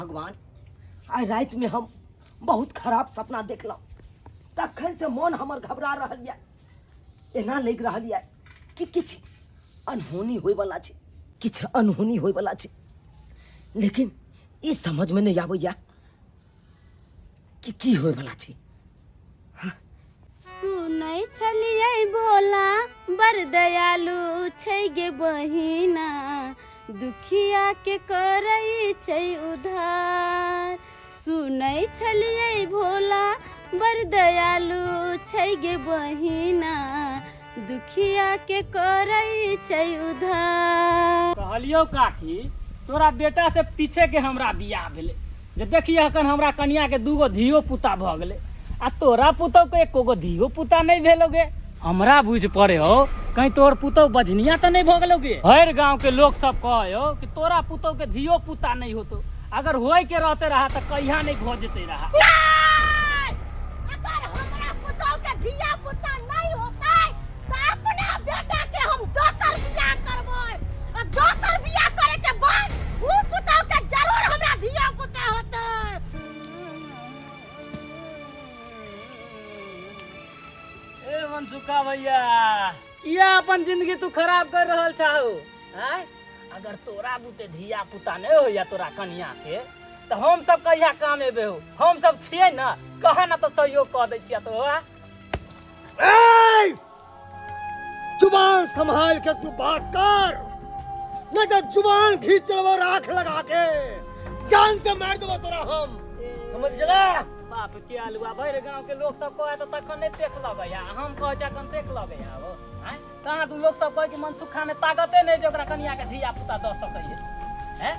भगवान आई रात में हम बहुत खराब सपना देखल तखन से मन हमर घबरा रहा है। एना लग रहा है कि किछ अनहोनी होय वाला छै, किछ अनहोनी होय वाला छै, लेकिन ई समझ में नहीं आबैया कि की होय वाला छै। सुनै छलियै भोला बड़ दयालु छै गे बहिना, दुखिया के करै छै उधार। सुनै छलियै भोला बड़ दयालु छै गे बहिना, दुखिया के करै छै उधार। कहलियो काकी तोरा बेटा से पीछे के हमरा बियाह भेले, जे देखिए अखन हमरा कन्या के दूगो धियो पुता भ गेले, आ तोरा पुतौ के एकोगो धियो पुता नहीं भेलोगे। हमरा बुझ पड़े हो कहीं तोर पुतौ बझनिया तो नहीं भ गेलोगे। हर गांव के लोग सब कहे हो कि तोरा पुतौ के धियो पुता नहीं होतो, अगर होय के रहते रहा तो कहिया नहीं भ जेते रहा। अगर हमरा पुतौ के धिया पुता नहीं होतै त अपना बेटा के हम दोसर बियाह करबै, आ दोसर बियाह करे के बाद उ पुतौ के जरूर हमरा धिया पुता होतै। ए मनसुखा भैया किया अपन जिंदगी तू खराब कर रहल चाहो हैं? अगर तोरा बुते धिया पुता नहीं हो या तोरा कन्या के तो हम सब कहिया काम एबे हो, हम सब छिए ना, कहा ना तो सहयोग कर दै छिया। तो जुबान संभाल के तू बात कर, नहीं तो जुबान खींच चलबो राख लगा के जान से मार देबो तोरा हम, समझ गेला? बाप के आलुआ भर गांव के लोग सब कहे तो तखन नहीं देख लगैया, हम कहे जखन देख लगैया हो हैं? कहां तू लोग सब कहे कि मनसुखा में ताकते नहीं जे ओकरा कन्या के धिया पुता द सकैए हैं?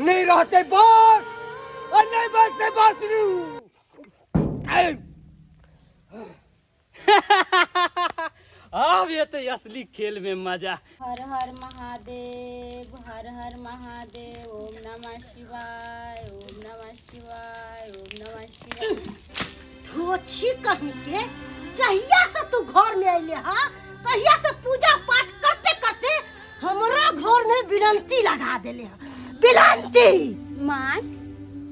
नहीं रहते बस और नहीं बसते बसरू। अब ये तो असली खेल में मजा। हर हर महादेव, हर हर महादेव, ओम नमः शिवाय, ओम नमः शिवाय, ओम नमः शिवाय। तो छी कहीं के जहिया से तू घर में आइले हा तहिया से पूजा पाठ करते करते हमरा घर में विनंती लगा देले हा, विनंती। माय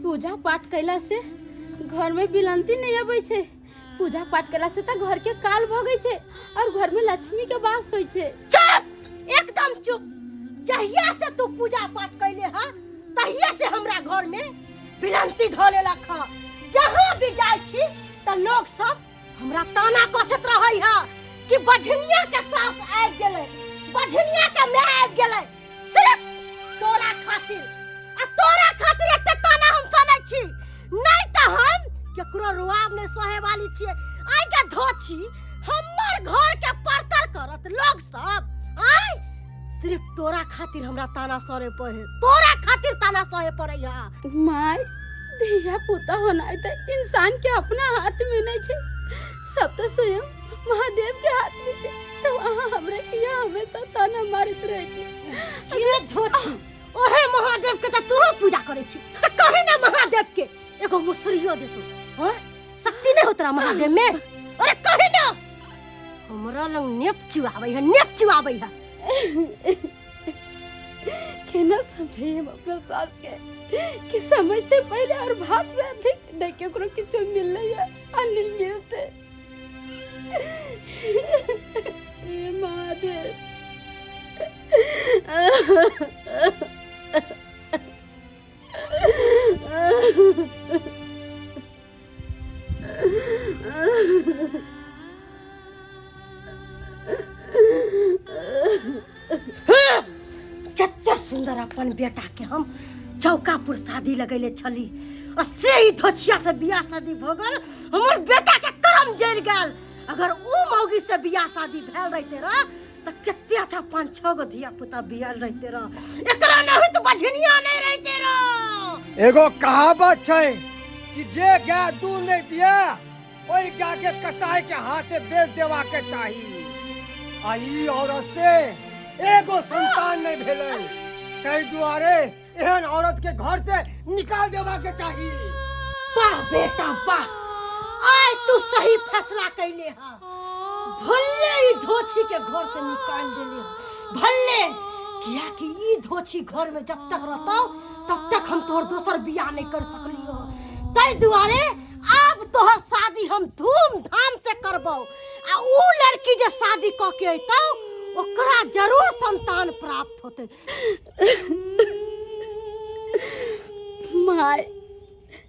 पूजा पाठ कैला से घर में विलंती नहीं आबै छै, पूजा पाठ करा से त घर के काल भगै छै और घर में लक्ष्मी के वास होय छै। चुप, एकदम चुप। जहिया से तू पूजा पाठ कैले हा तहिया से हमरा घर में विनंती धोले लखा। जहां भी जाय छी त लोग सब हमरा ताना कसत रहै हा कि बझनिया के सास आबि गेलै, बझनिया के माय आबि गेलै, सिर्फ तोरा खातिर। आ तोरा खातिर एते ताना हम सुनै छी, नहीं त हम केकरो रुआब नहीं सहे वाली छियै। आइ के धोछी हमर घर के परतर करत लोग सब आइ सिर्फ तोरा खातिर हमरा ताना सहे पड़े, तोरा खातिर ताना सहे पड़े हा। माय धिया पुता होना त इंसान के अपना हाथ में नहीं छै, सब तो स्वयं महादेव के हाथ में छै। तो वहां हमरे किया हमेशा ताना मारत रहे छै। ये धोछी ओहे महादेव के त तू पूजा करे छी, त कहे ना महादेव के एगो मुसरियो दे तू। हां शक्ति नहीं होतरा महादेव में? अरे कहे ना हमरा लंग नेप चुआबै है, नेप चुआबै है। केना समझे हम अपना सास के कि समय से पहले और भाग से अधिक नहीं केकरो किछ मिलले या नहीं मिलते। ये महादेव कितना सुंदर अपन बेटा के हम चौकापुर शादी लगैले छली, और से ही धोछिया से बियाह शादी भ गेल, हमर बेटा के करम जर गेल। अगर उ मौगी से बियाह शादी भेल रहते रह त कितने अच्छा 5-6 गो धिया पुता बियाह रहते रह, एकरा नहीं तो बझनिया नहीं रहते रह। एगो कहावत छै कि जे गाय दूध नहीं दिया ओई गाय के कसाई के हाथे बेच देवा के चाहिए। आई औरत से एगो संतान नहीं भेलै, कई दुआरे एहन औरत के घर से निकाल देवा के चाहिए। वाह बेटा वाह, आज तू सही फैसला कैले हा। भले ई धोछी के घर से निकाल देली भले किया कि ई धोछी घर में जब तक रहता तब तक हम तोहर दोसर बियाह नहीं कर सकली हो। तै दुआरे अब तोहर शादी हम धूमधाम से करबो आ ऊ लड़की जे शादी क के अइतौ ओकरा जरूर संतान प्राप्त होते। माय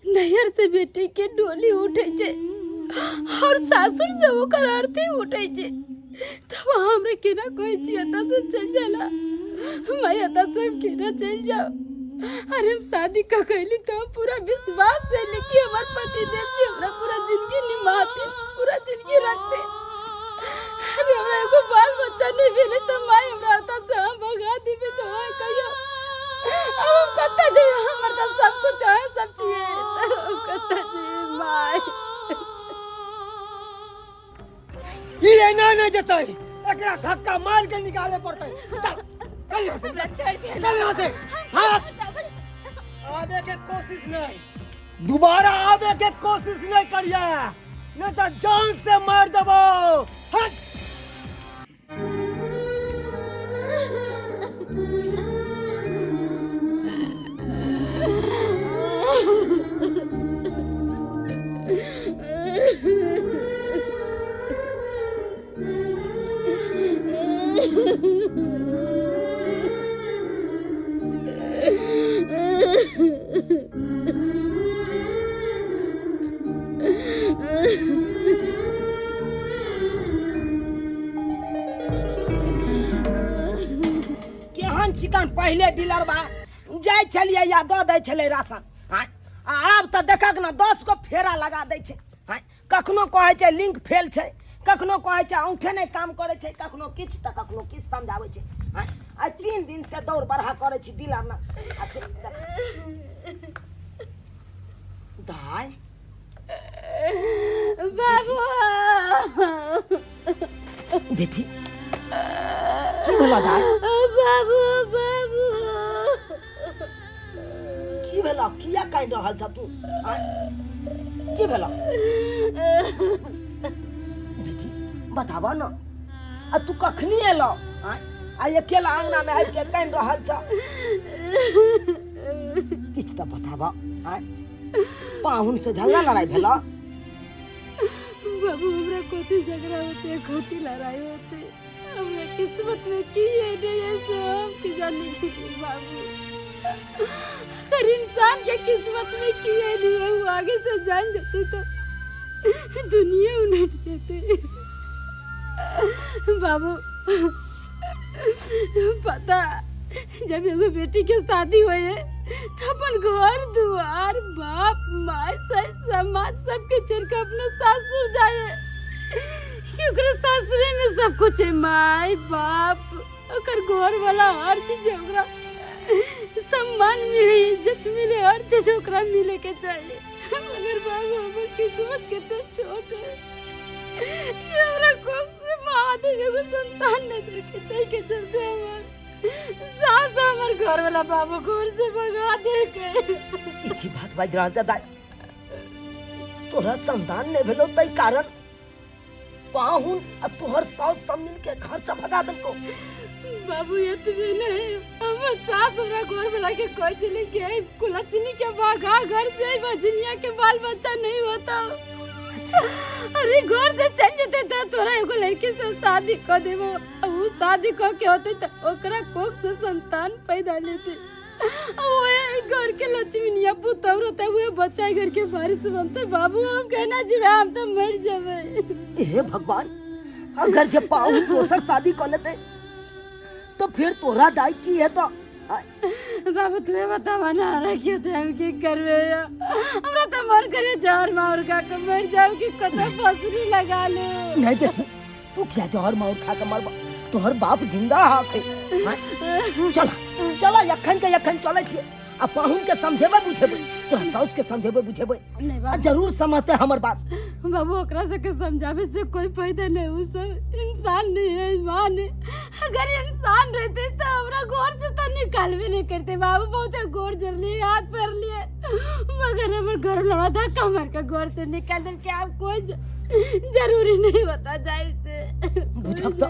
नैहर से बेटी के डोली उठे छे और सासुर से ओकर आरती उठे छे तब हमरे केना कोई चियता से चल जाला। मैं यता सब केना चल जाओ। अरे हम शादी का कहली तो पूरा विश्वास से लेके हमार पति देव जी हमरा पूरा जिंदगी निभाते पूरा जिंदगी रखते। अरे हमरा एगो बाल बच्चा नहीं भेले तो माय हमरा हता से हम भगा दीबे तो है कहियो। अब हम कत्ता जे हमर तो सब कुछ है सब चीज हम कत्ता जे माय ये एना नहीं जतै एकरा धक्का मार के निकाले पड़तै। चल यहाँ से चल यहाँ से भाग। आवे के कोशिश नहीं दोबारा आवे के कोशिश नहीं करिए नहीं तो जान से मार देबो। हट केहन चिकन पहले डीलर बा जाय छलिए या दो दै छले राशन अब तो देखक ना 10 को फेरा लगा दै छै। कखनो कहै छै लिंक फेल छै कखनो कहै छै औंठे नहीं काम करे छै कखनो किछ त कखनो किछ समझाबै छै। आ 3 दिन से दौड़ बढ़ा करे छी डीलर ना दाई बाबू बेटी की भेला दाई बाबू बाबू की भेला किया कहि रहल छ तू की भेला बेटी बतावा ना आ तू कखनी एलो आ अकेला अंगना में आबि के कहि रहल छ किछ त बतावा। पाहुन से झगड़ा लड़ाई भेला बाबू हमरा कोती झगड़ा होते कोती लड़ाई होते हमरा किस्मत में की है ये सब की जाने बाबू। अगर इंसान के किस्मत में की है नहीं वो आगे से जान जाते तो दुनिया उलट जाते। बाबू पता जब एगो बेटी के शादी हुई है तो अपन घर दुआर बाप माय समाज सबके छोड़ के अपने सासुर जाए क्योंकि सासुरे में सब कुछ है माय बाप ओकर घर वाला हर चीज ओकरा सम्मान मिले इज्जत मिले हर चीज ओकरा मिले के चाहिए। मगर बाबू हमर किस्मत कितना छोट है ये हमरा कोख से महादेव एगो संतान न करके तई के चलते हमार सास हमर घर वाला बाबू घर से भगा दे के एक ही बात बाज रहल दाई तोरा संतान ने भेलो तई कारण पाहुन आ तोहर सास सब मिल के घर से भगा देलको। बाबू ये तुम्हें नहीं हम सास हमरा घर वाला के कोई चले के कुलचनी के भागा घर से बजनिया के बाल बच्चा नहीं होता। अरे घर से चल जेते तो तोरा एगो लड़की से शादी कर देबो वो शादी क के होते तो ओकरा कोख से संतान पैदा लेते ओए घर के लक्ष्मीनिया पुतौर होते हुए बच्चा घर के बारिश बनते। बाबू हम कहना जी हम तो मर जाबे। हे भगवान अगर जब पाहुन दोसर शादी कर लेते तो फिर तोरा दाई की है तो बाबू तुम्हें बतावा ना रहा क्यों थे हम की करवे हमरा तो मन करे जहर मार खा के मर जाओ कि कत फसरी लगा ले। नहीं बेटी तू क्या जहर मार खा के मरबा तोहर बाप जिंदा है। चला चला यखन के यखन चले छी आ पाहुन के समझेबे बुझेबे तोरा साउस के समझेबे बुझेबे नहीं बाबू जरूर समझते हमर बात। बाबू ओकरा से के समझावे से कोई फायदा नहीं वो सब इंसान नहीं है ईमान है। अगर इंसान रहते तो हमरा घर से तो निकाल निकाल भी नहीं करते बाबू, बहुत गोर जोड़ लिए, हाथ पैर लिए, मगर हमारे घर लड़ा धक्का मार के घर से निकाल दे के आप कोई जरूरी नहीं होता जाए से, बुझब तो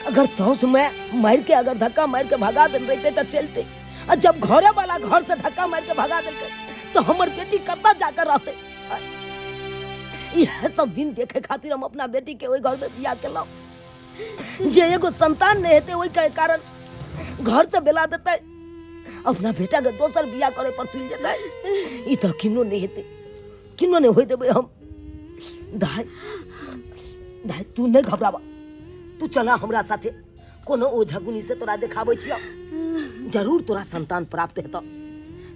अगर सौस में मार के अगर धक्का मार के भगा दे रहते तो चलते, और जब घरे वाला घर से धक्का मार के भगा देलके तो हमर बेटी कत्ता जाकर रहते। यह सब दिन देखे खातिर हम अपना बेटी के ओई घर में बियाह केलौ, जे एगो संतान नहीं हेते ओई के कारण घर से बेला देते, अपना बेटा के दोसर बियाह करे पर तुल जेते। ई तो किनो नहीं हेते, किनो नहीं होई देबे हम। दाई दाई तू नहीं घबरावा, तू चला हमरा साथे, कोनो ओझा गुनी से तोरा देखाबै छियौ, जरूर तोरा संतान प्राप्त हेतौ,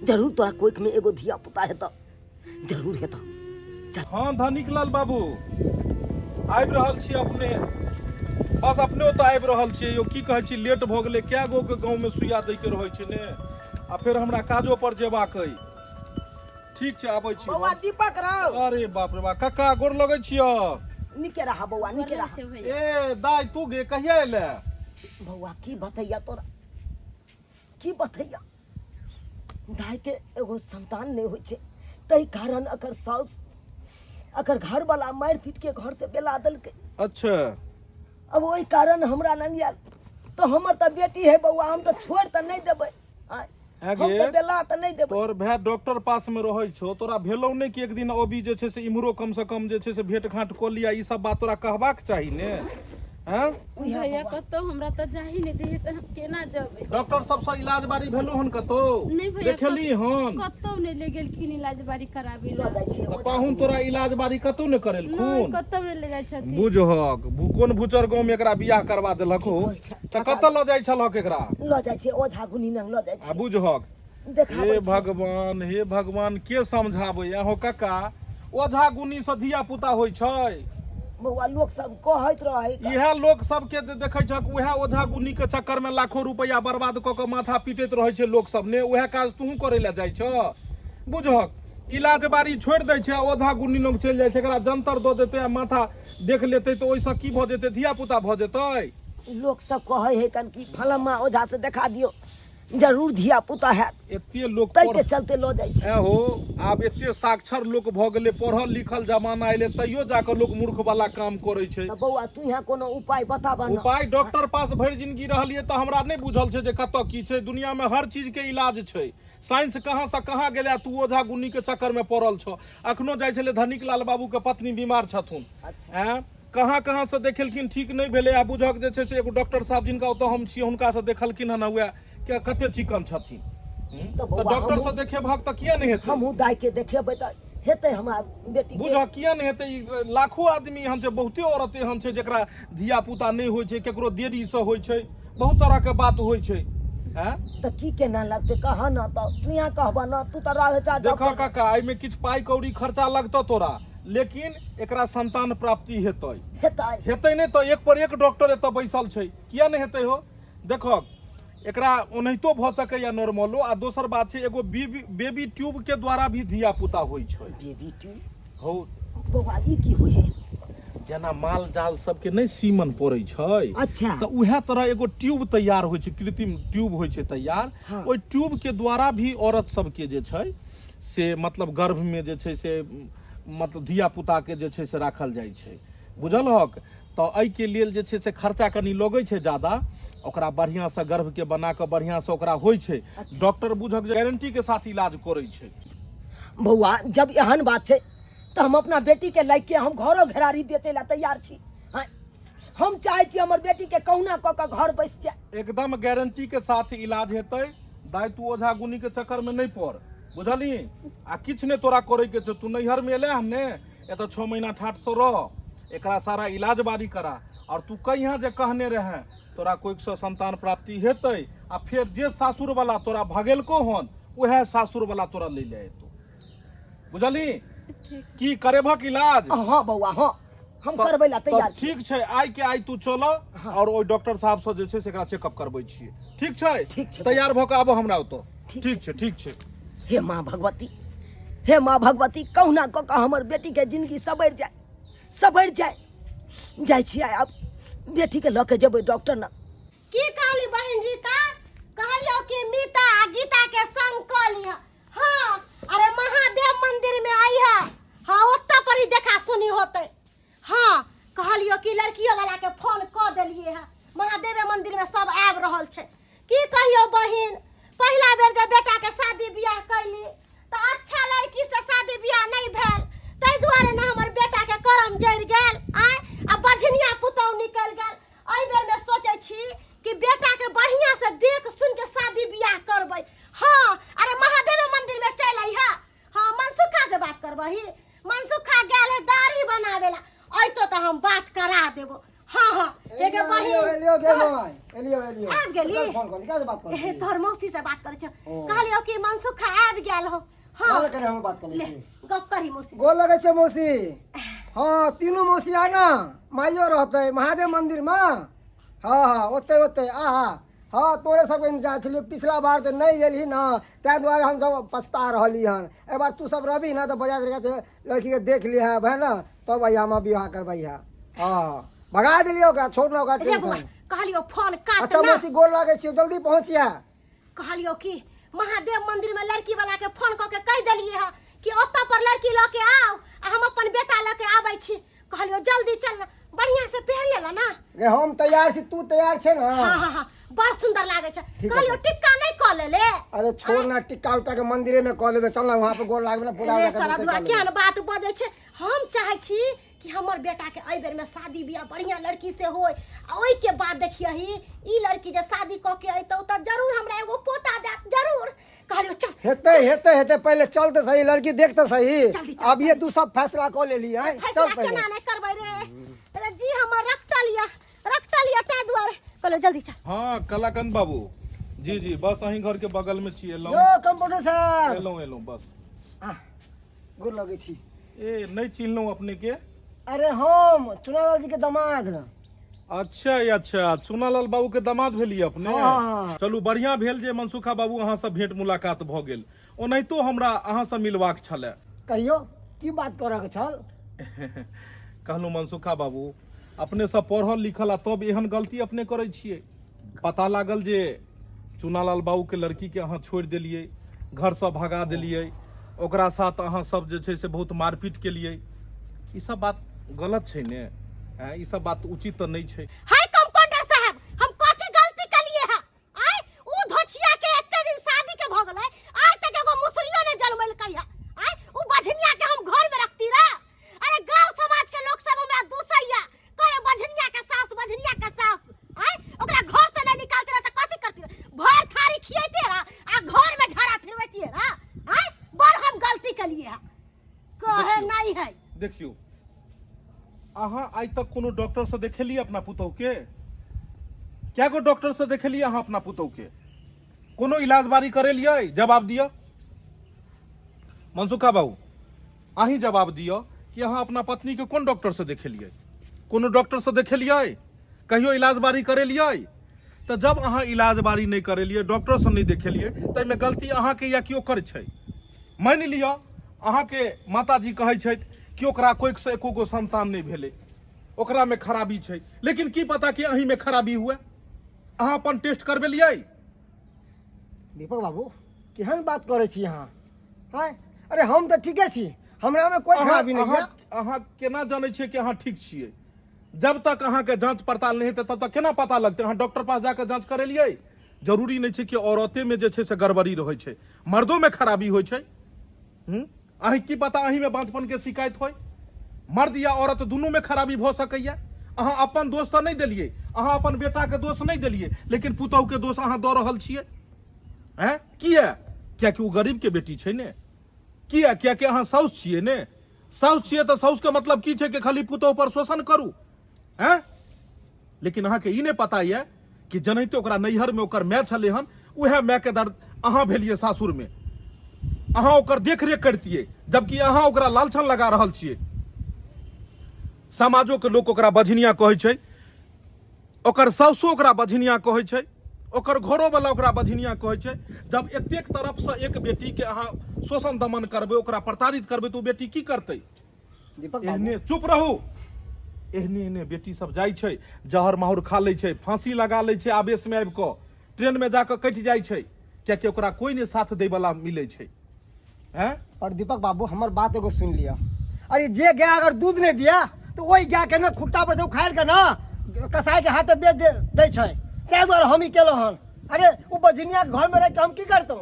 जरूर तोरा कोइक में एगो धिया पुता हेतौ, जरूर हेतौ। हाँ धनिकलाल बाबू आबि रहल छी अपने, बस अपने तो आबि रहल छी। यो की कहै छी लेट भ गेलै, क्या गो के गांव में सुइया दै के रहै छै ने, आ फिर हमरा काजो पर जेबाक अइ। ठीक छै आबै छी। बौआ दीपक राव। अरे बाप रे बाप, कक्का गोर लगै छियो। निके रहा बौआ, निके रहा। ए दाई तू गे कहिया एले? बौआ की बतैया तोरा, की बतैया, दाई के एगो संतान नहीं होइ छै, तै कारण अकर साउस अकर घर वाला मार पीट के घर से बेला देलकै। अच्छा अब ओई कारण हमरा लंग आयल, तो हमर त बेटी है बौआ, हम तो छोड़ त नहीं देबै, हम तो बेला त नहीं देबै। तोर भाई डॉक्टर पास में रहै छो, तोरा भेलौ नहीं कि एक दिन अभी जे छै से इम्हरो कम से कम जे छै से भेंट घाट क लिया, ई सब बात तोरा कहबाक चाही ने। हैं भैया कतो हमरा तो जाही नहीं दे त हम केना जेबै? डॉक्टर सब से इलाज बारी भेलो हन कतो? नहीं भैया देखली हन कतो नहीं ले गेलखिन इलाज बारी कराबे ल जाइ छी। त पाहुन तोरा इलाज बारी कतो न करेल नहीं खून? कतो नहीं ले जाय छथि। बुझहक कोन भुचर गांव में एकरा बियाह करवा देलक हो, त कत ल जाय छलक एकरा? ल जाइ छी ओझा गुनी लंग ल जाइ आ छी, बुझहक देखाबै हे छी। भगवान हे भगवान के समझाबै हो कक्का, ओझा गुनी से धिया पुता होइ छै? बौआ लोग सब कहैत रहै, इहे लोग सबके देखै छक, उहे ओझा गुनी के चक्कर में लाखों रुपया बर्बाद क के माथा पीटैत रहै छै लोग सब ने, उहे काज तू करे ला जाइ छ। बुझहक इलाज बारी छोड़ दै छै, ओझा गुनी लोग चलि जाइ छै, एकरा जंतर दऽ देतै आ माथा देख लेतै तो ओइसे की भ जेतै, धिया पुता भ जेतै। लोग सब कहै है कन की फलम्मा ओझा से देखा दियो, जरूर धिया पुता है, एते लोग तै के चलते लो जाइ छी। हो आब एते साक्षर लोग भ गेलै, पढ़ल लिखल जमाना एलै, तैयो जाकर लोग मूर्ख वाला काम करै छै। त बौआ तू यहाँ कोनो उपाय बताबा ना। उपाय डॉक्टर पास भरि जिंदगी रहलिए त हमरा नहीं बुझल छै जे कतऽ की छै, दुनिया में हर चीज के इलाज छै। साइंस कहाँ से कहाँ गेलै, तू ओझा गुनी के चक्कर में पड़ल छ। अखनो जाइ छलै धनिकलाल बाबू के पत्नी बीमार छथुन, हैं कहाँ कहाँ से देखेलखिन ठीक नहीं भेलै, आ बुझक जे छै से एगो डॉक्टर साहब जिनका ओतऽ हम छी हुनका से देखलखिन हन, हुए के कते चिकन छथिन, तो तो डॉक्टर से देखेबहक त किया नहीं हेतै? हमहू दाई के देखेबै त हेतै हमरा बेटी के। बुझ किया नहीं हेतै? ई लाखों आदमी हम छै, बहुते औरत एहन छै जेकरा धिया पुता नहीं होइ छै, केकरो देरी से होइ छै, बहुत तरह के बात होइ छै। हैं त की केना लगतै कहा ना, त तू यहाँ कहबा ना, तू त रहे छा देखा डॉक्टर। काका एहि में किछ पाई कौड़ी खर्चा लगतौ तोरा, लेकिन एकरा संतान प्राप्ति हेतै। हेतै हेतै नहीं तो एक पर एक डॉक्टर एतऽ बैसल छै, किया नहीं हेतै हो? देखो एकरा ओनाहितो भ सकैया नॉर्मलो, आ दोसर बात छै एगो बेबी ट्यूब के द्वारा भी धिया पुता होइ छै। बेबी ट्यूब हो बौआ ई की होइ छै? जेना माल जाल सबके नहीं सीमन पड़ै छै, अच्छा तो उहे तरह एगो ट्यूब तैयार होइ छै, कृत्रिम ट्यूब होइ छै तैयार। हाँ। ओइ ट्यूब के द्वारा भी औरत सबके जे छै से मतलब गर्भ में जे छै से मतलब धिया पुता के जे छै से राखल जाइ छै, बुझलहक? तो एहि के लेल जे छै से खर्चा कनी लगै छै ज्यादा, ओकरा बढ़िया से गर्भ के बना के बढ़िया से ओकरा होइ छै। डॉक्टर बुझक गारंटी के साथ इलाज करै छै। बौआ जब एहन बात छै तो हम अपना बेटी के लाइक के हम घरो घेरारी बेचे ला तैयार छी। हाँ, हम चाहे छी हमर बेटी के कहुना क के घर बैस जाए। एकदम गारंटी के साथ इलाज हेतै। दाई तू ओझा गुनी के चक्कर में नहीं पड़, बुझली? आ किछ ने तोरा करे के छै, तू नैहर में एले हमने एत 6 महीना ठाठ से रह, एकरा सारा इलाज बारी करा, और तू कहिया जे कहने रहे तोरा कोई से संतान प्राप्ति हेतै, आ फिर जे सासुर वाला तोरा भगेलको हन उहे सासुर वाला तोरा ले ले एतो, बुझली? की करेभक इलाज? हाँ बौआ हाँ, हम करबै ला तैयार छी। ठीक छै, आइ के आइ तू चल, और ओइ डॉक्टर साहब से जे छै से एकरा चेकअप करबै छियै। ठीक छै? ठीक छै। तैयार भ के आबो हमरा ओतो। ठीक ठीक छै, ठीक छै। हे माँ भगवती, हे माँ भगवती, कहुना क के हमर बेटी के जिंदगी सबैर जाए, सबैर जाए। जाइ छी आब बेटी के ल के जेबै डॉक्टर न, की कहली बहन रीता? कहलियो कि मीता आ गीता के संग क लिया। हाँ, अरे महादेव मंदिर में आई है। हाँ, ओत्ता पर ही देखा सुनी होते। हाँ, कहलियो कि लड़कियों वाला के फोन क देलिए है। महादेव मंदिर में सब आब रहल छे। की कहियो बहिन, पहला बेर जब बेटा के शादी बियाह कैली तो अच्छा लड़की से शादी बियाह नहीं भेल, तै दुआरे ना हमर बेटा के करम जरि गेल। आय आ बझनिया पुतौ निकल गेल। एहि बेर में सोचे छी कि बेटा के बढ़िया से देख सुन के शादी बियाह करबै। हाँ, अरे महादेव मंदिर में चल आई है। हाँ, मनसुखा से बात करबही। मनसुखा गेल है दाढ़ी बनावेला, आई तो हम बात करा देबो। हाँ हाँ, एगे बहिन एलियो आब गेली। फोन कर कैसे बात कर? तोहर मौसी से बात करे छ। कहलियो कि मनसुखा आब गेल हो। हाँ, चल करे हम बात कर ले ले। गप करी मौसी से। गोल लगे छे मौसी। हाँ, तीनों मौसी आ ना माइयो रहते महादेव मंदिर में। हाँ हाँ, ओते ओते आहा। हाँ, तोरे सब इंतजार छलिए। पिछला बार तो नहीं गेली ना, तै द्वारे हम सब पछता रहली हन। ए बार तू सब रही ना तो बजा देगा लड़की के देख लिया है ना, तो भैया हम बियाह करबै है। हाँ, भगा दिलियो का, छोड़ ना का टेंशन। कहलियो फोन काट अच्छा ना। मौसी गोल लगे छे, जल्दी पहुंचिया। कहलियो कि महादेव मंदिर में लड़की वाला के फोन क के कह देलिए है कि ओत्ता पर लड़की ल के आओ आ हम अपन बेटा ल के आबै छी। कहलियो जल्दी चल ना, बढ़िया से पहन लेला ना। गे हम तैयार छी, तू तैयार छे ना? हाँ हाँ हाँ, बड़ सुंदर लागे छे। ठीक है, कहलियो टिक्का नहीं क ले ले। अरे छोड़ ना, टिक्का उट्टा के मंदिरे में कॉल लेबे। चल ना वहां पे गोल लागबे ना, पूजा रे सारा दुआ केहन बात बजे छे। हम चाहे छी कि हमर बेटा के एहि बेर में शादी बियाह बढ़िया लड़की से होय। आ ओइ के बाद देखियही ई लड़की जे शादी क के अइतौ त जरूर हमरा एगो पोता देत, जरूर। कहलियो चल हेते हेते हेते, पहले चल तो सही, लड़की देख तो सही। जल्दी चल, अब ये तू सब फैसला को ले लिया है। फैसला चल पहले। केना नहीं करबै रे। अरे जी हमर रखता लिया तै दुआरे। कहलियो जल्दी चल। हाँ कलाकंद बाबू, जी जी, बस अहीं घर के बगल में छी। एलौं यो कंप्यूटर साहब। एलौं बस। गुड लगे छी। ए नहीं चिन्हलौं अपने के? अरे हम चुनालाल जी के दामाद। अच्छा अच्छा, चुनालाल बाबू के दामाद भेलिए अपने? हाँ। चलू बढ़िया भेल जे मनसुखा बाबू अहाँ से भेंट मुलाकात भ गेल। ओनाहितो हमरा अहाँ से मिलवाक छले। कहियो की बात करऽ के छल? कहलू मनसुखा बाबू, अपने सब पढ़ल लिखल आ तब एहन गलती अपने करे छिए। पता लागल जे चुनालाल बाबू के लड़की के अहाँ छोड़ देलिए, घर से भगा देलिए, ओकरा साथ अहाँ सब जे छै से बहुत मारपीट केलिए। ई सब बात गलत छै ने? ई सब बात उचित तो नहीं छै। हाय कंपाउंडर साहब, हम कथि गलती कलिए है? आय उ धोछिया के एते दिन शादी के भ गेलै, आज तक एगो मुसरियो ने जलमल कहिया। आय उ बझनिया के हम घर में रखती रा। अरे गांव समाज के लोग सब हमरा दूसैया कहे बझनिया के सास। आय ओकरा घर से नहीं निकालती रह त कथि करती रह? भर थारी खियैते रह आ घर में झड़ा फिरवैती रह। आय बड़ हम गलती कलिए है। कहे नहीं है। देखियो, अहाँ आज तक कोनो डॉक्टर से देखेलिए अपना पुतौ के? क्या गो डॉक्टर से देखेलिए अहाँ अपना पुतौ के? कोनो इलाज बारी करेलिए? जवाब दियो मनसुखा बाबू, अहीं जवाब दियो कि अहाँ अपना पत्नी के कोन डॉक्टर से देखेलिए? कोनो डॉक्टर से देखेलिए? कहियो इलाज बारी करेलिए? तो जब अहाँ इलाज बारी नहीं करेलिए, डॉक्टर से नहीं देखेलिए, तो में गलती अहाँ के या क्यों करे छै? मान लियो अहाँ के माताजी कहै छथि कि ओकरा कोई से एको गो संतान नहीं भेले, ओकरा में खराबी छै, लेकिन की पता कि अहीं में खराबी हुए? अहाँ अपन टेस्ट करबेलिए? दीपक बाबू केहन बात करे छी अहाँ? हाय, अरे हम तो ठीके छी, हमरा में कोई खराबी नहीं है। अहाँ केना जानै छियै कि अहाँ ठीक छियै? जब तक अहाँ के जांच पड़ताल नहीं हेतै तब तक केना पता लगतै? अहाँ डॉक्टर पास जाके जांच करेलिए? जरूरी नहीं छै कि औरते में जे छै से गड़बड़ी रहै छै, मर्दों में खराबी होइ छै। अहीं की पता अहीं में बांझपन के शिकायत होय? मर्द या औरत दोनों में खराबी भ सकैया। अहाँ अपन दोष तो नहीं देलिए, अहाँ अपन बेटा के दोष नहीं देलिए, लेकिन पुतहु के दोष अहाँ दऽ रहल छियै। हैं किया? क्या कि वो गरीब के बेटी छै ने? किया? क्या कि अहाँ साउस छियै ने? साउस छियै तो साउस के मतलब की छै कि खाली पुतहु पर शोषण करू? हैं? लेकिन अहाँ के ई नहीं पता ये कि जनैते ओकरा नैहर में ओकर माय छलै हन, उहे माय के दर्द अहाँ भेलिए सासुर में। अहाँ ओकर देख रेख करतिए, जबकि अहाँ ओकरा लालछन लगा रहल छियै। समाजो के लोग ओकरा बझनिया कहै छै, ओकर साउसो ओकरा बझनिया कहै छै, ओकर घरो वाला ओकरा बझनिया कहै छै। जब एतेक तरफ से एक बेटी के अहाँ शोषण दमन करबै, ओकरा प्रताड़ित करबै, तो बेटी की करतै? दीपक बाबू एहने चुप रहू, एहने एहने बेटी सब जाइ छै, जहर माहौर खा लै छै, फांसी लगा लै छै आवेश में आबि कऽ, ट्रेन में जाकर कटि जाइ छै, कियाकि ओकरा कोई ने साथ दै वाला मिलै छै। हैं? और दीपक बाबू हमार बात एगो सुन लिया। अरे जे गाय अगर दूध नहीं दिया तो वही गाय के ना खुट्टा पर से उखाड़ के ना कसाई के हाथे बेच दे छै। तै द्वारा हम ही केलो हन। अरे वो बजनिया के घर में रह के हम की करतो?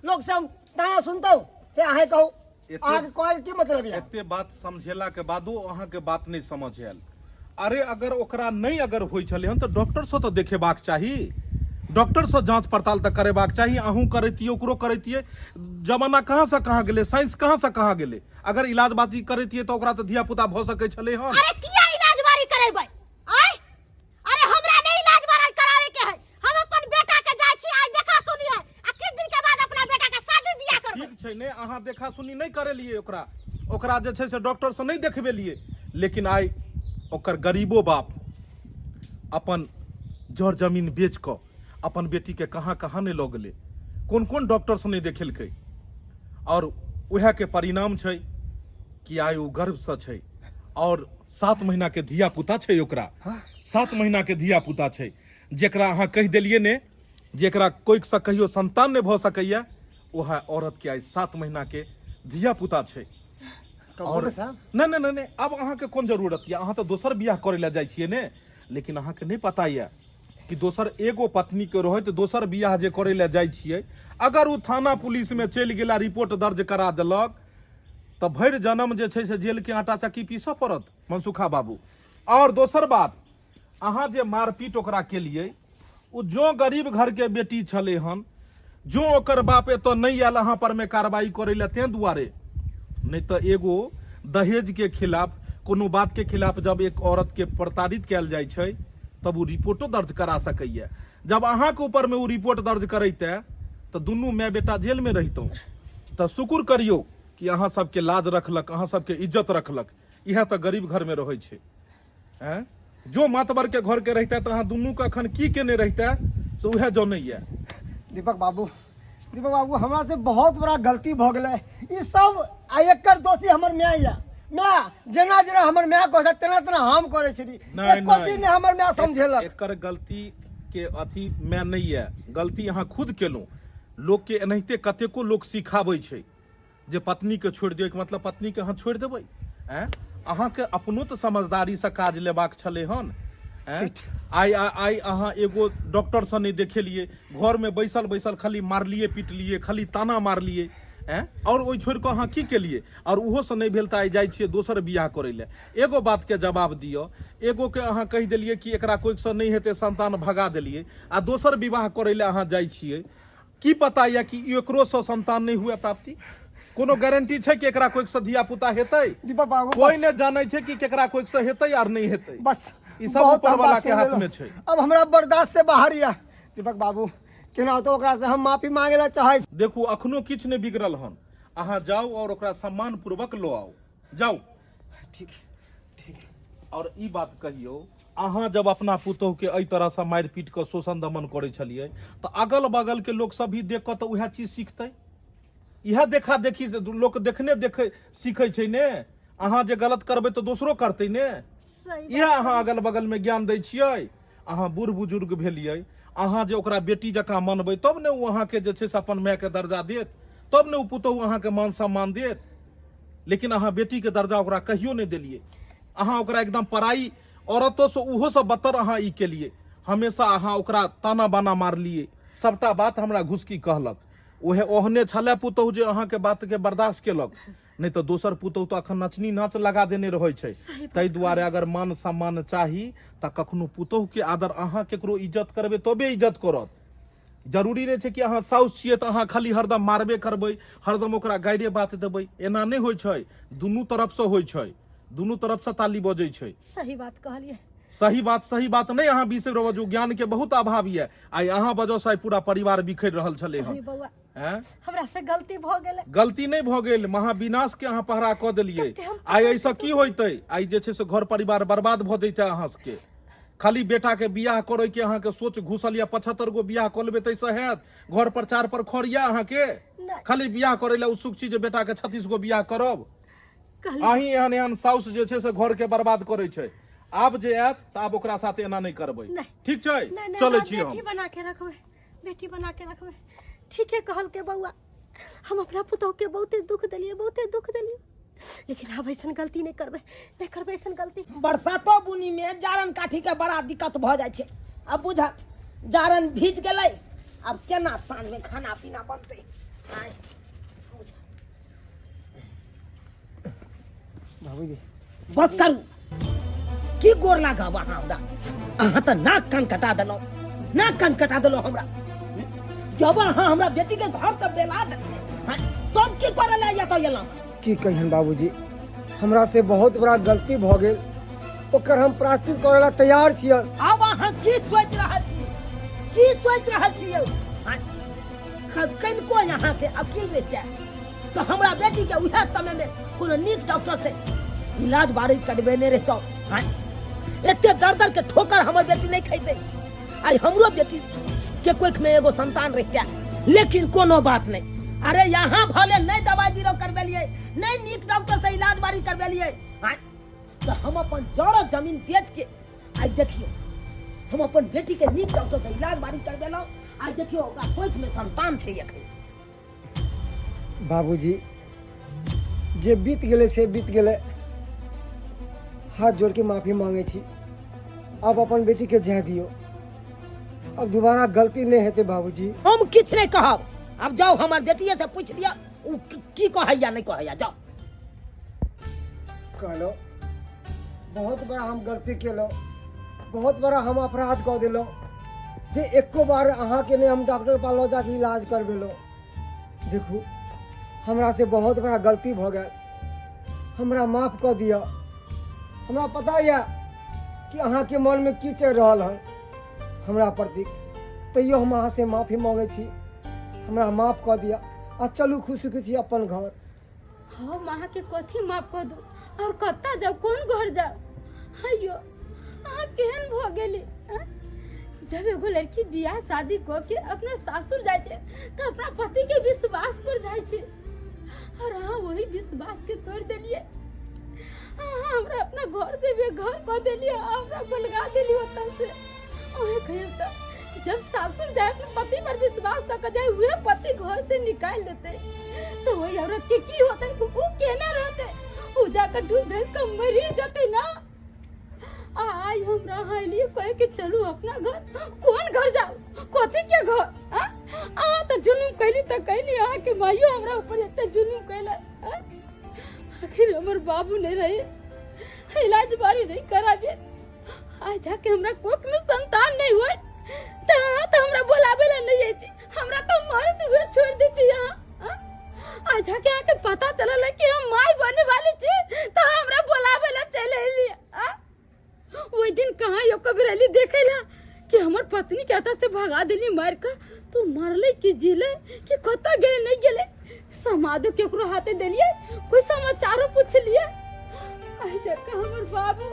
लोग से हम ताना सुनतो से आहे कहू आगे कोई की मतलब है? एते बात समझेला के बादो अहाँ के बात नहीं समझ आयल। अरे अगर ओकरा नहीं अगर होई छले हन तो डॉक्टर से तो देखेबाक चाही, डॉक्टर से जांच पड़ताल तक करेबाक चाही। अहूँ करैतियै ओकरो करैतियै, जमाना कहाँ से कहाँ गेले, साइंस कहाँ से कहाँ गेले। अगर इलाज बाती करैतियै तो ओकरा तो धिया पुता भ सकै छले हन। अरे किया इलाज बारी करेबै? आय अरे हमरा नहीं इलाज बारी करावे के है। हम अपन बेटा के जाय छी, आज देखा सुनी है आ किछ दिन के बाद अपना बेटा के शादी बियाह करबै। ठीक छै ने, अहाँ देखा सुनी नहीं करेलियै ओकरा जे छै से डॉक्टर से नहीं देखबेलियै, लेकिन आइ ओकर गरीबो बाप अपन जर जमीन बेच कऽ अपन बेटी के कहाँ कहाँ नहीं लऽ गेलै, कोन कोन डॉक्टर से नहीं देखेलकै, और उहे के परिणाम छै कि आइ ओ गर्भ से छै और 7 महीना के धिया पुता छै ओकरा। 7 महीना के धिया पुता छै जेकरा अहाँ कहि देलियै ने, जेकरा कोई से कहियो संतान नहीं भ सकैया, वह औरत के आइ 7 महीना के धिया पुता छै। और नहीं अब अहाँ के कोन जरूरत या, अहाँ तो दोसर बियाह करे ला जाइ छियै ने, लेकिन अहाँ के नहीं पता या कि दोसर एगो पत्नी के रहे तो दोसर बियाह जे करे ला जाइ छियै, अगर वो थाना पुलिस में चलि गेला, रिपोर्ट दर्ज करा देलक तो भरि जन्म जे छै से जेल के आटा चक्की पीसऽ पड़त मनसुखा बाबू। और दोसर बात, अहाँ जे मारपीट ओकरा केलियै, वो जो गरीब घर के बेटी छले हन, जो ओकर बाप एतऽ नहीं आयल अहाँ पर में कार्रवाई करे ला तें दुआरे, नहीं तो एगो दहेज के खिलाफ कोनो बात के खिलाफ जब एक औरत के प्रताड़ित कयल जाइ छै तब वो रिपोर्टो दर्ज करा सकैया। जब अहाँ के ऊपर में वो रिपोर्ट दर्ज करैते तो दुनू माय बेटा जेल में रहितौ। तो शुक्र करियो कि अहाँ सबके लाज रखलक, अहाँ सबके इज्जत रखलक। यह तो गरीब घर में रहे छै। हैं? जो मातबर के घर के रहते तो अहाँ दुनू के अखन की केने रहते से उहे जो नहीं है। दीपक बाबू हमरा से बहुत बड़ा गलती भ गेलै। ई सब एकर दोषी हमर माय या। मैं जेना जेना हमर माय को तेना तेना हम करे छी। एको दिन हमर माय समझेलक। एकर गलती के अथी मैं नहीं है, गलती अहाँ खुद केलू। लोग के एनाहिते कतेको लोग सिखाबै छै जे पत्नी के छोड़ दियो, मतलब पत्नी के अहाँ छोड़ देबै। अहाँ के अपनो तो समझदारी से काज लेबाक छले हन। आई अहाँ एगो डॉक्टर से नहीं देखेलिए, घर में बैसल बैसल खाली मारलिए पीटलिए, खाली ताना मारलिए। और ओहि छोड़ कऽ अहाँ की केलिए? और उहो से नहीं भेल तऽ आई जाइ छियै दोसर बियाह करे ले। एगो बात के जवाब दियो, एगो के अहाँ कहि देलिए कि एकरा कोई से नहीं हेतै, संतान भगा देलिए, आ दोसर विवाह करे ले अहाँ जाइ छियै। की पता या कि एकरो से संतान नहीं हुए प्राप्ति? कोनो गारंटी छै कि एकरा कोई से धिया पुता हेतै? दीपक बाबू कोई ने जानै छै कि केकरा कोई से हेतै और नहीं हेतै। बस ई सब ऊपर वाला के हाथ में छै। अब हमरा बर्दाश्त से बाहर या। दीपक बाबू केना तो ओकरा से हम माफी मांगे ला चाहै छी। देखू अखनो किछ ने बिगड़ल हन, अहाँ जाओ और ओकरा सम्मान पूर्वक लो आओ, जाओ। ठीक ठीक। और ई बात कहियो, अहाँ जब अपना पुतोह के एहि तरह से मारि पीट के शोषण दमन करे छलिए तो अगल बगल के लोग सब भी देख के तो उहे चीज सीखतै। इह देखा देखी से लोग देखने देखे सीखै छै ने। अहाँ जे गलत करबै तो दोसरो करतै ने। इह अहाँ अगल बगल में ज्ञान दै छियै। अहाँ बूढ़ बुजुर्ग भेलियै, अहाँ जे ओकरा बेटी जकाँ मानबै तब ने ओ अहाँ के जे छै से अपन माय के दर्जा देत, तब ने ओ पुतोह अहाँ के मान सम्मान देत। लेकिन अहाँ बेटी के दर्जा ओकरा कहियो नहीं देलिए। अहाँ ओकरा एकदम पराई औरतों से उहो से बदतर अहाँ ई केलिए। हमेशा अहाँ ओकरा ताना बाना मारलिए, सबटा बात हमरा घुसकी कहलक। ओहे ओहने छले पुतोह जे अहाँ के बात के बर्दाश्त केलक, नहीं तो दोसर पुतोह तो अखन नचनी नाच लगा देने रहे छै। ताहि दुआरे अगर मान सम्मान चाही त कखनो पुतोह के आदर, अहाँ केकरो इज्जत करबै तबे इज्जत करत। जरूरी नहीं छै कि अहाँ साउस छियै तो अहाँ खाली हरदम मारबे करबै, हरदम ओकरा गाइरे बात देबै। एना नहीं होइ छै, दुनू तरफ से होइ छै, दुनू तरफ से ताली बजै छै। सही बात कहलिए। सही बात नहीं अहाँ बिसरि रहल जो, ज्ञान के बहुत अभाव है। आई अहाँ वजह से पूरा परिवार बिखर रहल छले हन। हमरा से गलती भ गेलै। गलती नहीं भ गेल, महाविनाश के अहाँ पहरा क देलिए। आई ऐसा की होइतै? आई जे छै से घर परिवार बर्बाद भ जैते अहाँ के। खाली बेटा के बियाह करे के अहाँ के सोच घुसल या 75 गो बियाह क लेबै तैसे हैत? घर पर 4 पर खड़िया अहाँ के खाली बियाह करे ला उत्सुक छी जे बेटा के 36 गो बियाह करब। अहीं एहन एहन साउस जे छै से घर के बर्बाद करे छै। आब जे आयत तऽ आब ओकरा साथे एना नहीं करबै नहीं। ठीक छै नहीं नहीं चलै हमरा छी हम बेटी बना के रखबै, बेटी बना के रखबै। ठीके कहल के बउआ, हम अपना पुतोह के बहुते दुख देलिए, लेकिन अब ऐसन गलती नहीं करबै ऐसन गलती। बरसातो बुनी में जारन काठी के बड़ा दिक्कत भ जाय छै। अब बुझ जारन भीज गेलै, अब केना साँझ में खाना पीना बनतै। आय बुझ बाबूजी बस करू, की गोर लागब अहाँ हमरा। अहाँ तऽ नाक कान कटा देलहुँ हमरा। जब अहाँ हमरा बेटी के घर से बेला देलियै, तब की करे ला एलहुँ। की कहियन बाबूजी, हमरा से बहुत बड़ा गलती भ गेल, ओकर हम प्रायश्चित करे ला तैयार छियै। अब अहाँ की सोच रहल छियै? कनिको यहाँ के अकील रहते तो हमरा बेटी के उहे समय में कोनो नीक डॉक्टर से इलाज बारी करबेने रहतो। एते दर्द के ठोकर हमर बेटी नहीं खैते। आई हमरो बेटी के कोख में एगो संतान रहते, लेकिन कोनो बात नहीं। अरे यहाँ भले नहीं दवाई बीरो करबेलिए, नहीं नीक डॉक्टर से इलाज बारी करबेलिए, तो हम अपन जरो जमीन बेच के आई देखियो हम अपन बेटी के नीक डॉक्टर से इलाज बारी करबेलौ। आई देखियो ओकरा कोख में संतान छै एखन। बाबूजी जे बीत गेले से बीत गेले, हाथ जोड़ के माफी मांगे छी। अब अपन बेटी के जाय दियो, अब दोबारा गलती नहीं हेते बाबूजी। हम किछ नहीं कहब। अब जाओ हमार बेटिए से पूछ लिया उ की कहैया नहीं कहैया। जाओ कहलो बहुत बड़ा हम गलती केलो, बहुत बड़ा हम अपराध कऽ देलो जे एको बार अहाँ के नहीं हम डॉक्टर के पास लऽ जाके इलाज करबेलो। देखू हमरा से बहुत बड़ा गलती भ गेल, हमरा माफ कऽ दिया। हमरा पता यऽ कि अहाँ के मन में की चल रहा है हमरा प्रति, तैयो हम अहाँ से माफी मांगे छी। हमरा माफ कऽ दिया आ चलू खुशी खुशी अपन घर। हम अहाँ के कथी माफ कर दू और कत्ता जाओ, कौन घर जाओ? अयो अहाँ केहन भ गेली? जब एगो लड़की बियाह शादी क के अपना सासुर जाय छै तो अपना पति के विश्वास पर जाय छै, और अहाँ वही विश्वास के तोड़ देलिए। अहाँ हमरा अपना घर से बेघर क देलिए, हमरा बलगा देलिए ओतऽ से। ओहे कहियो त जब सासुर जाए अपने पति पर विश्वास कर जाए, हुए पति घर से निकाल लेते तो वही औरत के की होते? वो केना रहते? वो जाकर डूब धस कर मरी जाते ना। आई हमरा हालिए कहे के चलू अपना घर। कौन घर जाओ? कथी के घर? आ तो जुलुम कैली त कैली, आ के माइयो हमरा ऊपर एते जुलुम कैला। आखिर हमर बाबू नहीं रहे, इलाज बारी नहीं कराबे, आज जाके हमरा कोख में संतान नहीं हुए तो हमरा बुलावे ला नहीं आती, हमरा तो मरते हुए छोड़ देती यहाँ। आज जाके आके पता चला कि हम माई बनने वाली थी तो हमरा बुलावे ला चले लिए। वही दिन कहाँ यो कबरेली देखेला कि हमर पत्नी के हाथ से भगा देली मार का, तो मरले कि जिले कि कत्ता गेले नहीं गेले, समाधो केकरो हाथे देलिए, कोई समाचारो पूछ लिए। आई जाके हमर बाबू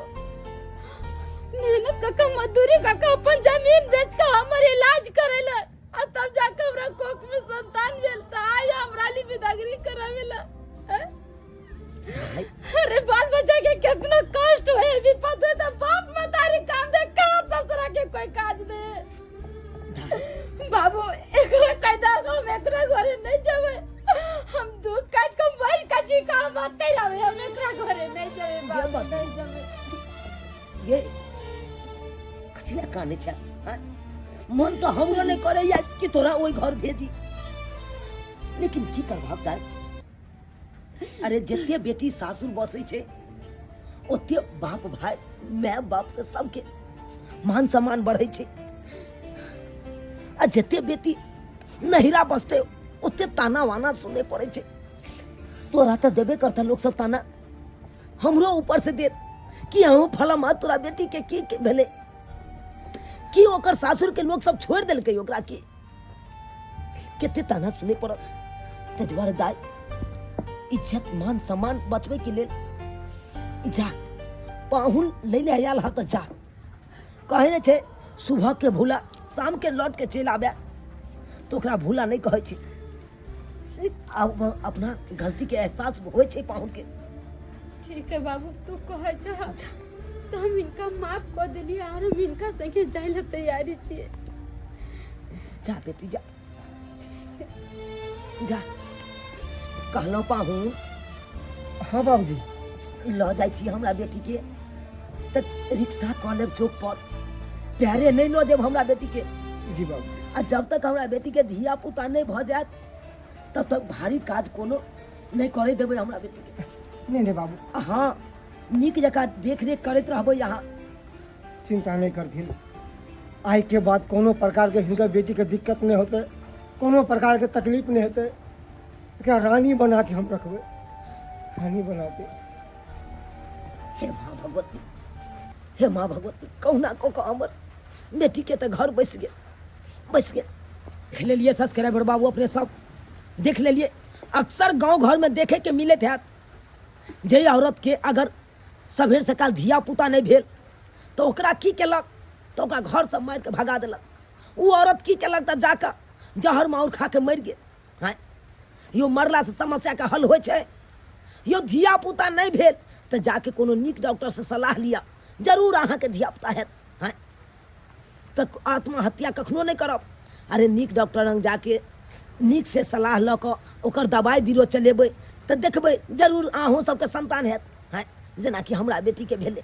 मेहनत का मजदूरी का अपन जमीन बेच के हमर इलाज करेला, आ तब जाके हमरा कोख में संतान भेलता। आई हमरा ली विदागरी करावेला। अरे बाल बच्चा के कितना कष्ट होए, विपद होए तो बाप मतारी काम दे, कहाँ ससुरा के कोई काज दे। बाबू एकरा कैदा हम एकरा घरे नहीं जावे, हम दुख काट के भाई का जी का बातें लावे, हम एकरा घरे नहीं जावे बाबू, नहीं जावे। ये कथिया काने छ? मन तो हमरो नहीं करे या कि तोरा ओई घर भेजी, लेकिन की करबाब दाई? अरे जते बेटी सासुर बसे छे ओते बाप भाई माय बाप के सबके मान सम्मान बढ़े छे, आ जते बेटी नहिरा बसते ओते ताना वाना सुने पड़े छे। तोरा तो देबे करता लोग सब ताना, हमरो ऊपर से दे कि हम फलमा तोरा बेटी के की भेले कि ओकर सासुर के लोग सब छोड़ देलकै ओकरा के, केते ताना सुने पड़त। ते दुआरे दाई इज्जत मान सम्मान बचबे के लेल जा पाहुन ले ले आयल ह त जा, कहे ने छे सुबह के भूला शाम के लौट के चल आबे, तो ओकरा भूला नहीं कहे छे। अब अपना गलती के एहसास होय छे पाहुन के। ठीक है बाबू, तू कहे छ तो हम इनका माफ कर दिलिए और हम इनका संगे जाए ला तैयारी छिए। जा बेटी जा जा कहलौं पाहू हाँ बाबूजी। ल जाइ छी हमरा बेटी के त रिक्शा कऽ लेब चौक पर, प्यारे नहीं लो जब हमरा बेटी के। जी बाबू। आ जब तक हमरा बेटी के धिया पुता नहीं भ जात तब तक भारी काज कोनो नहीं करे देबै हमरा बेटी के। नहीं नहीं बाबू, हाँ नीक जकाँ देख रेख करैत रहबै यहाँ। चिंता नहीं करथिन। आइ के बाद कोनो प्रकार के हिनकर बेटी के दिक्कत नहीं होते, कोनो प्रकार के तकलीफ नहीं होते। क्या रानी बना के हम रखबै, रानी बनाते। हे माँ भगवती, हे माँ भगवती, कहुना को हमर बेटी के तो घर बस गेल। देख लेलिए सब्सक्राइबर बाबू अपने सब देख लेलिए। अक्सर गांव घर में देखे के मिले थे जे औरत के अगर सबेर सकाल धिया पुता नहीं भेल तो ओकरा की केलक, तो ओकरा घर से मार के भगा देलक। वो औरत की केलक तो जाकर जहर माउर खा के मर गेल। हाँ यो मरला से समस्या का हल हो छै। यो धिया पुता नहीं भेल तो जाके कोनो नीक डॉक्टर से सलाह लिया, जरूर अहाँ के धिया पुता हैत। हाँ तो आत्महत्या कखनो नहीं करब। अरे नीक डॉक्टर लग जाके नीक से सलाह ल क ओकर दवाई दिरो चलेबै तो देखबै जरूर अहूँ सबके संतान हैत। हाँ जेना कि हमरा बेटी के भेलै।